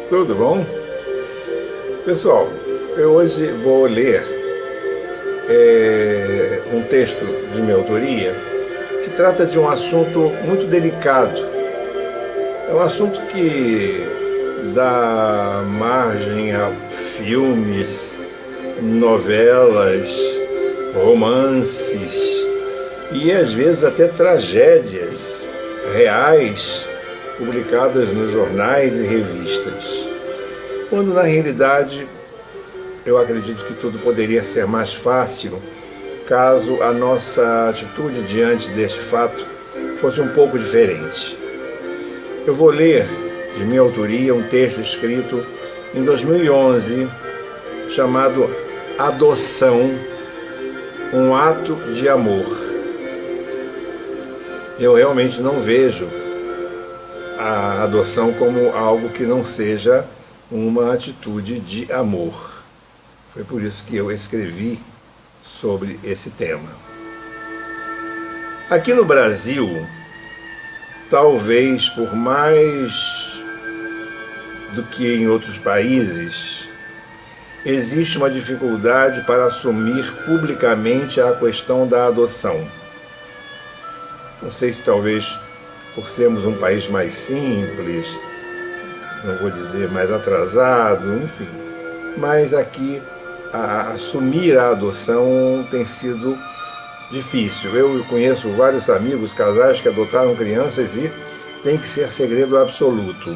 Tudo bom? Pessoal, eu hoje vou ler um texto de minha autoria que trata de um assunto muito delicado. É um assunto que dá margem a filmes, novelas, romances e às vezes até tragédias reais publicadas nos jornais e revistas, quando na realidade eu acredito que tudo poderia ser mais fácil caso a nossa atitude diante deste fato fosse um pouco diferente. Eu vou ler de minha autoria um texto escrito em 2011 chamado Adoção, um ato de amor. Eu realmente não vejo a adoção como algo que não seja uma atitude de amor. Foi por isso que eu escrevi sobre esse tema. Aqui no Brasil, talvez por mais do que em outros países, existe uma dificuldade para assumir publicamente a questão da adoção. Não sei se talvez por sermos um país mais simples, não vou dizer mais atrasado, enfim. Mas aqui assumir a adoção tem sido difícil. Eu conheço vários amigos, casais que adotaram crianças e tem que ser segredo absoluto.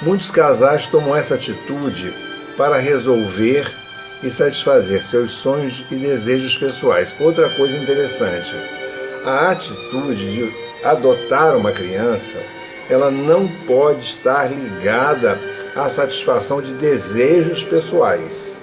Muitos casais tomam essa atitude para resolver e satisfazer seus sonhos e desejos pessoais. Outra coisa interessante, a atitude de adotar uma criança, ela não pode estar ligada à satisfação de desejos pessoais.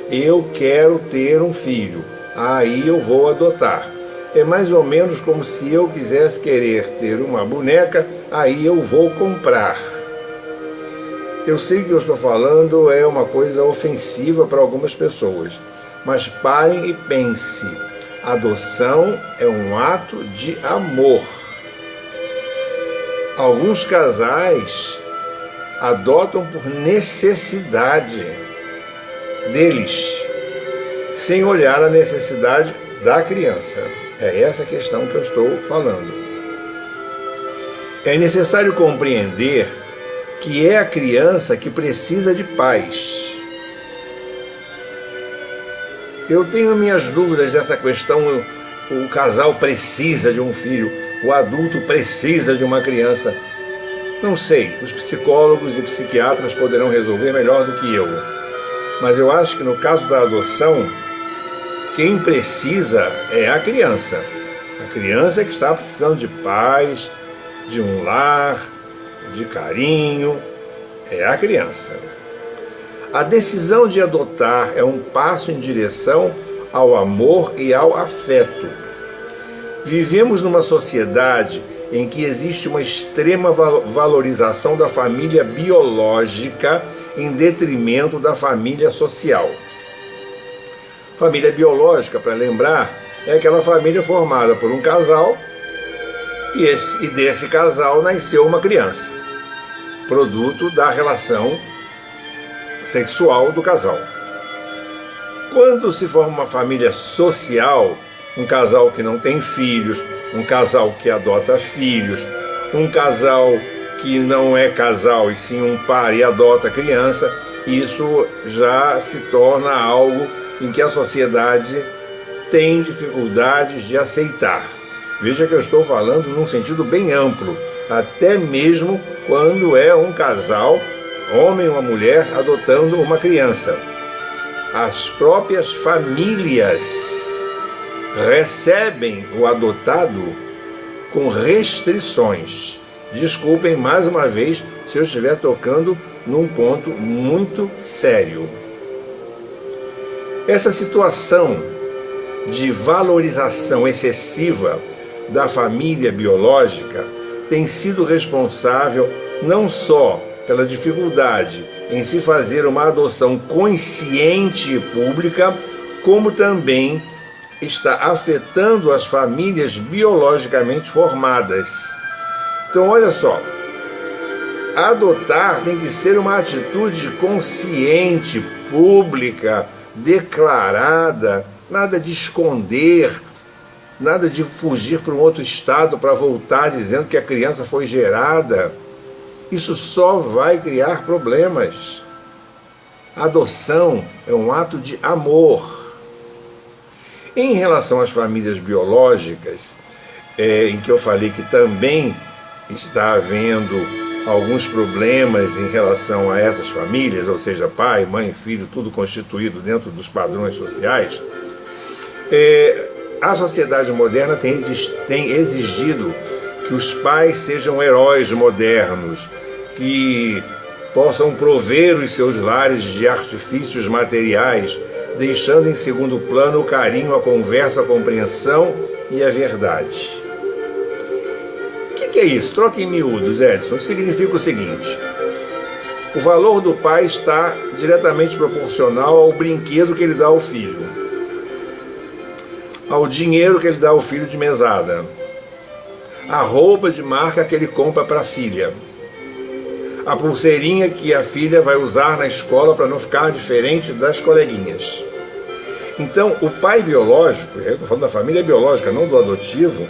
Eu quero ter um filho, aí eu vou adotar. É mais ou menos como se eu quisesse querer ter uma boneca, aí eu vou comprar. Eu sei que eu estou falando é uma coisa ofensiva para algumas pessoas, mas parem e pense. Adoção é um ato de amor. Alguns casais adotam por necessidade deles, sem olhar a necessidade da criança. É essa a questão que eu estou falando. É necessário compreender que é a criança que precisa de pais. Eu tenho minhas dúvidas dessa questão, o casal precisa de um filho, o adulto precisa de uma criança. Não sei, os psicólogos e psiquiatras poderão resolver melhor do que eu. Mas eu acho que no caso da adoção, quem precisa é a criança. A criança é que está precisando de pais, de um lar, de carinho. É a criança. A decisão de adotar é um passo em direção ao amor e ao afeto. Vivemos numa sociedade em que existe uma extrema valorização da família biológica em detrimento da família social. Família biológica, para lembrar, é aquela família formada por um casal e desse casal nasceu uma criança, produto da relação sexual do casal. Quando se forma uma família social, um casal que não tem filhos, um casal que adota filhos, um casal que não é casal e sim um par e adota criança, isso já se torna algo em que a sociedade tem dificuldades de aceitar. Veja que eu estou falando num sentido bem amplo, até mesmo quando é um casal, homem e uma mulher, adotando uma criança. As próprias famílias recebem o adotado com restrições. Desculpem mais uma vez se eu estiver tocando num ponto muito sério. Essa situação de valorização excessiva da família biológica tem sido responsável não só pela dificuldade em se fazer uma adoção consciente e pública, como também está afetando as famílias biologicamente formadas. Então, olha só, adotar tem que ser uma atitude consciente, pública, declarada, nada de esconder, nada de fugir para um outro estado para voltar dizendo que a criança foi gerada. Isso só vai criar problemas. A adoção é um ato de amor. Em relação às famílias biológicas, em que eu falei que também está havendo alguns problemas em relação a essas famílias, ou seja, pai, mãe, filho, tudo constituído dentro dos padrões sociais, a sociedade moderna tem exigido que os pais sejam heróis modernos, que possam prover os seus lares de artifícios materiais, deixando em segundo plano o carinho, a conversa, a compreensão e a verdade. O que é isso? Troca em miúdos, Edson. Significa o seguinte: o valor do pai está diretamente proporcional ao brinquedo que ele dá ao filho, ao dinheiro que ele dá ao filho de mesada, à roupa de marca que ele compra para a filha, a pulseirinha que a filha vai usar na escola para não ficar diferente das coleguinhas. Então, o pai biológico, eu estou falando da família biológica, não do adotivo,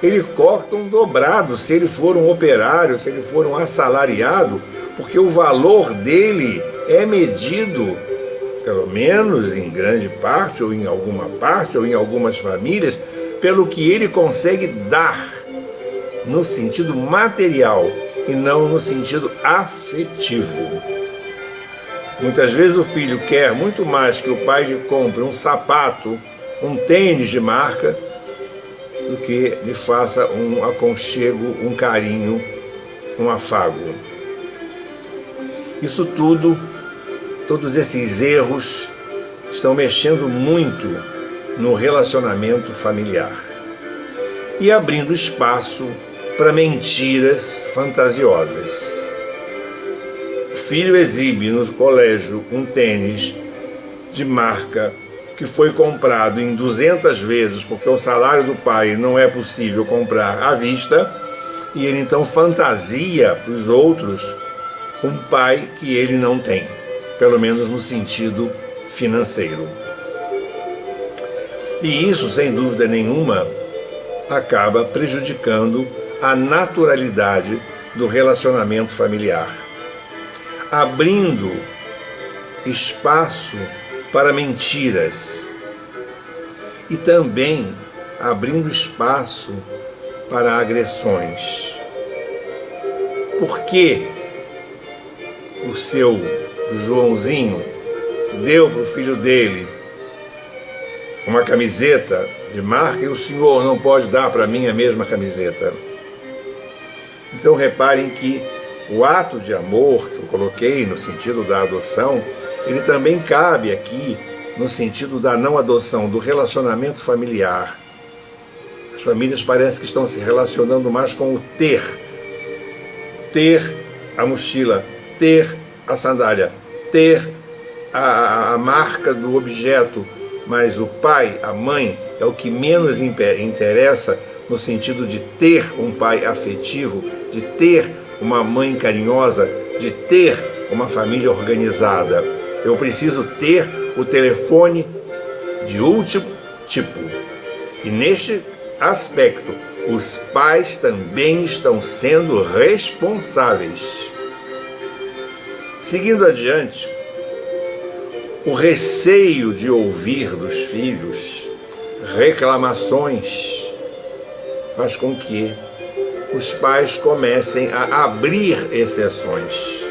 ele corta um dobrado se ele for um operário, se ele for um assalariado, porque o valor dele é medido, pelo menos em grande parte, ou em alguma parte, ou em algumas famílias, pelo que ele consegue dar no sentido material e não no sentido afetivo. Muitas vezes o filho quer muito mais que o pai lhe compre um sapato, um tênis de marca, do que lhe faça um aconchego, um carinho, um afago. Isso tudo, todos esses erros, estão mexendo muito no relacionamento familiar e abrindo espaço para mentiras fantasiosas. O filho exibe no colégio um tênis de marca que foi comprado em 200 vezes, porque o salário do pai não é possível comprar à vista, e ele então fantasia para os outros um pai que ele não tem, pelo menos no sentido financeiro. E isso, sem dúvida nenhuma, acaba prejudicando a naturalidade do relacionamento familiar, abrindo espaço para mentiras e também abrindo espaço para agressões. Por que o seu Joãozinho deu para o filho dele uma camiseta de marca e o senhor não pode dar para mim a mesma camiseta? Então reparem que o ato de amor que eu coloquei no sentido da adoção, ele também cabe aqui no sentido da não adoção, do relacionamento familiar. As famílias parecem que estão se relacionando mais com o ter. Ter a mochila, ter a sandália, ter a marca do objeto, mas o pai, a mãe, é o que menos interessa no sentido de ter um pai afetivo, de ter uma mãe carinhosa, de ter uma família organizada. Eu preciso ter o telefone de último tipo. E neste aspecto, os pais também estão sendo responsáveis. Seguindo adiante, o receio de ouvir dos filhos reclamações faz com que os pais comecem a abrir exceções,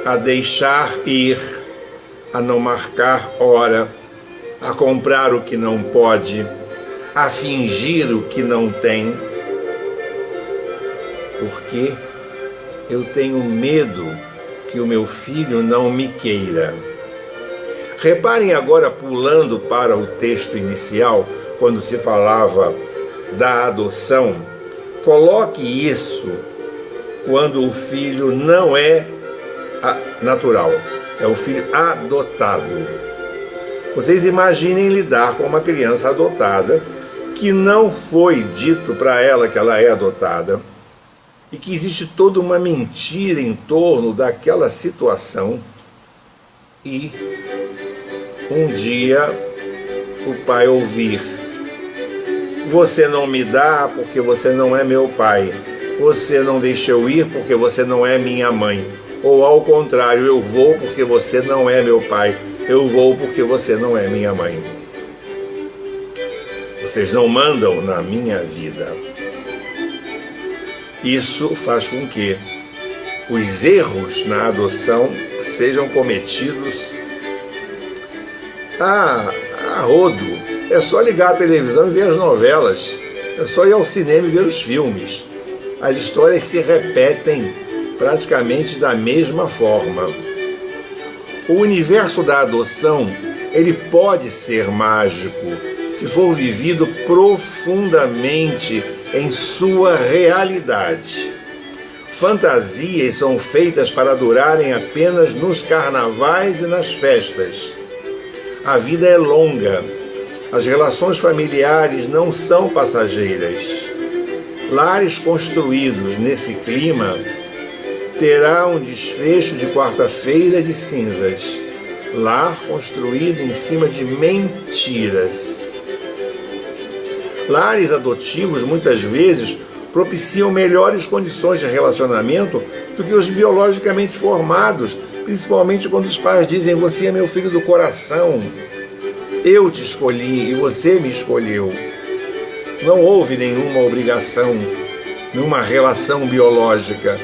a deixar ir, a não marcar hora, a comprar o que não pode, a fingir o que não tem, porque eu tenho medo que o meu filho não me queira. Reparem agora, pulando para o texto inicial, quando se falava da adoção, coloque isso quando o filho não é natural, é o filho adotado. Vocês imaginem lidar com uma criança adotada que não foi dito para ela que ela é adotada e que existe toda uma mentira em torno daquela situação, e um dia o pai ouvir: você não me dá porque você não é meu pai, você não deixa eu ir porque você não é minha mãe, ou ao contrário, eu vou porque você não é meu pai, eu vou porque você não é minha mãe. Vocês não mandam na minha vida. Isso faz com que os erros na adoção sejam cometidos a rodo. É só ligar a televisão e ver as novelas. É só ir ao cinema e ver os filmes. As histórias se repetem praticamente da mesma forma. O universo da adoção, ele pode ser mágico se for vivido profundamente em sua realidade. Fantasias são feitas para durarem apenas nos carnavais e nas festas. A vida é longa. As relações familiares não são passageiras. Lares construídos nesse clima terá um desfecho de quarta-feira de cinzas. Lar construído em cima de mentiras. Lares adotivos muitas vezes propiciam melhores condições de relacionamento do que os biologicamente formados, principalmente quando os pais dizem: você é meu filho do coração, eu te escolhi e você me escolheu. Não houve nenhuma obrigação, nenhuma relação biológica.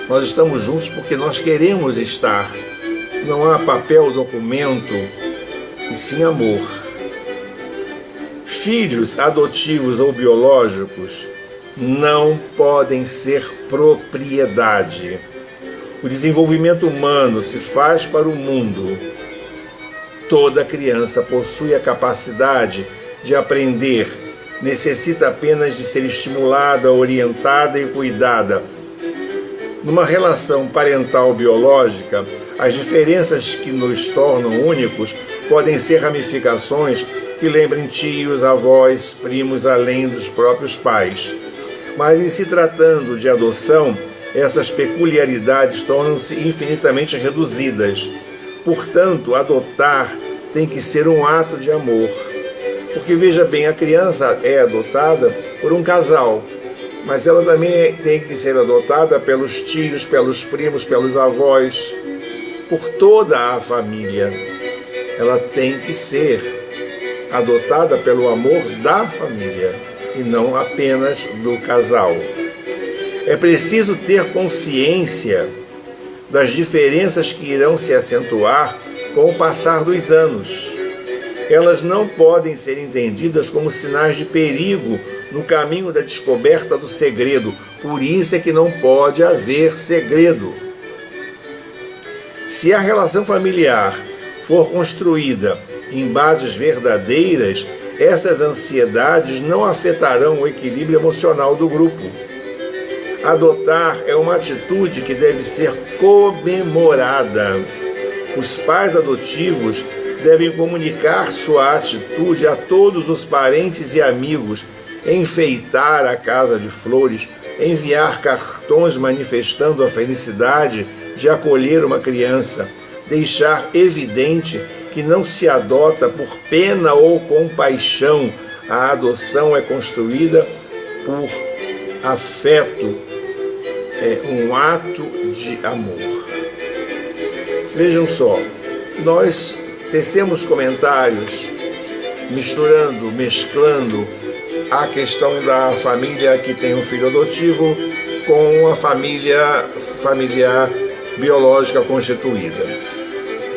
Nós estamos juntos porque nós queremos estar. Não há papel, documento, e sim amor. Filhos adotivos ou biológicos não podem ser propriedade. O desenvolvimento humano se faz para o mundo. Toda criança possui a capacidade de aprender, necessita apenas de ser estimulada, orientada e cuidada. Numa relação parental biológica, as diferenças que nos tornam únicos podem ser ramificações que lembrem tios, avós, primos, além dos próprios pais. Mas em se tratando de adoção, essas peculiaridades tornam-se infinitamente reduzidas. Portanto, adotar tem que ser um ato de amor. Porque, veja bem, a criança é adotada por um casal, mas ela também tem que ser adotada pelos tios, pelos primos, pelos avós, por toda a família. Ela tem que ser adotada pelo amor da família e não apenas do casal. É preciso ter consciência das diferenças que irão se acentuar com o passar dos anos. Elas não podem ser entendidas como sinais de perigo no caminho da descoberta do segredo. Por isso é que não pode haver segredo. Se a relação familiar for construída em bases verdadeiras, essas ansiedades não afetarão o equilíbrio emocional do grupo. Adotar é uma atitude que deve ser comemorada. Os pais adotivos devem comunicar sua atitude a todos os parentes e amigos, enfeitar a casa de flores, enviar cartões manifestando a felicidade de acolher uma criança, deixar evidente que não se adota por pena ou compaixão. A adoção é construída por afeto, é um ato de amor. Vejam só, nós tecemos comentários mesclando a questão da família que tem um filho adotivo com a família familiar biológica constituída.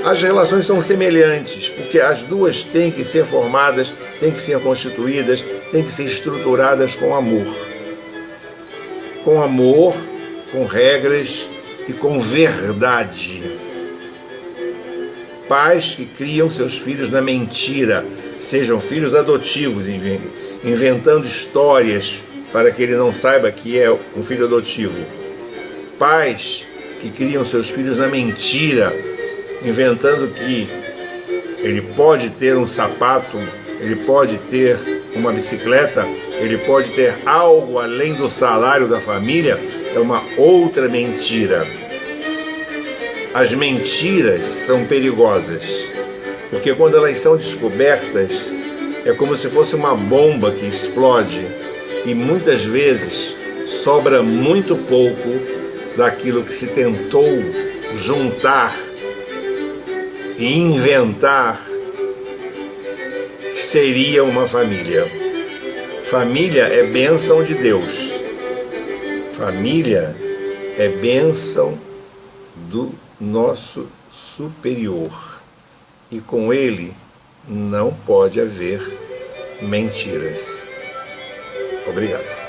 As relações são semelhantes, porque as duas têm que ser formadas, têm que ser constituídas, têm que ser estruturadas com amor. Com amor, com regras e com verdade. Pais que criam seus filhos na mentira, sejam filhos adotivos, inventando histórias para que ele não saiba que é um filho adotivo. Pais que criam seus filhos na mentira, inventando que ele pode ter um sapato, ele pode ter uma bicicleta, ele pode ter algo além do salário da família, é uma outra mentira. As mentiras são perigosas, porque quando elas são descobertas, é como se fosse uma bomba que explode e muitas vezes sobra muito pouco daquilo que se tentou juntar e inventar que seria uma família. Família é bênção de Deus. Família é bênção do nosso superior. E com ele não pode haver mentiras. Obrigado.